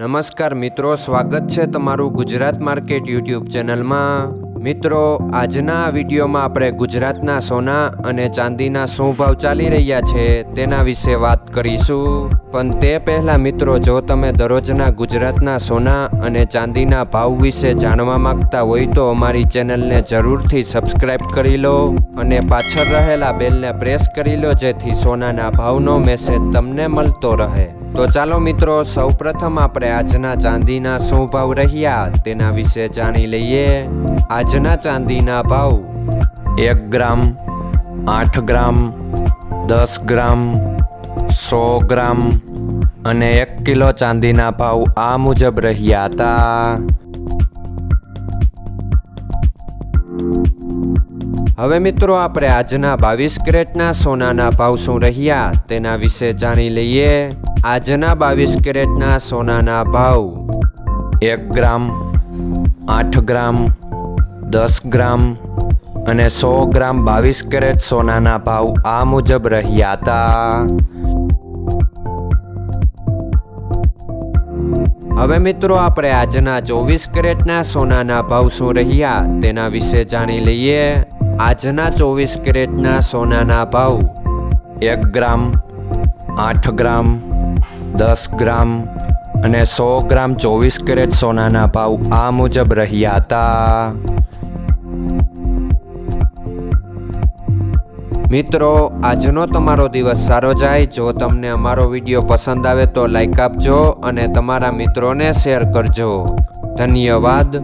નમસ્કાર મિત્રો, સ્વાગત છે તમારું ગુજરાત માર્કેટ યુટ્યુબ ચેનલમાં। મિત્રો, આજના વિડીયોમાં આપણે ગુજરાતના સોના અને ચાંદીના શું ભાવ ચાલી રહ્યા છે તેના વિશે વાત કરીશું। પણ તે પહેલાં મિત્રો, જો તમે દરરોજના ગુજરાતના સોના અને ચાંદીના ભાવ વિશે જાણવા માંગતા હોય તો અમારી ચેનલને જરૂરથી સબસ્ક્રાઈબ કરી લો અને પાછળ રહેલા બેલને પ્રેસ કરી લો, જેથી સોનાના ભાવનો મેસેજ તમને મળતો રહે। તો ચાલો મિત્રો, સૌપ્રથમ આપણે આજના ચાંદીના શું ભાવ રહ્યા તેના વિશે જાણી લઈએ। આજના ચાંદીના ભાવ 1 ગ્રામ, 8 ગ્રામ, 10 ગ્રામ, 100 ગ્રામ અને 1 કિલો ચાંદીના ભાવ આ મુજબ રહ્યા હતા। હવે મિત્રો, આપણે આજના 22 કેરેટના સોનાના ભાવ શું રહ્યા તેના વિશે જાણી લઈએ। આજના 22 કેરેટના સોનાના ભાવ 1 ગ્રામ, 8 ગ્રામ, 10 ગ્રામ અને 100 ગ્રામ 22 કેરેટ સોનાના ભાવ આ મુજબ રહ્યા હતા। હવે મિત્રો, આપણે આજના 24 કેરેટના સોનાના ભાવ શું રહ્યા તેના વિશે જાણી લઈએ। આજના 24 કેરેટના સોનાના ભાવ 1 ગ્રામ, 8 ગ્રામ, 10 ગ્રામ અને 100 ગ્રામ 24 કેરેટ સોનાના ભાવ આ મુજબ રહ્યા હતા। મિત્રો, આજનો તમારો દિવસ સારો જાય। જો તમને અમારો વિડીયો પસંદ આવે તો લાઈક આપજો અને તમારા મિત્રોને શેર કરજો। ધન્યવાદ।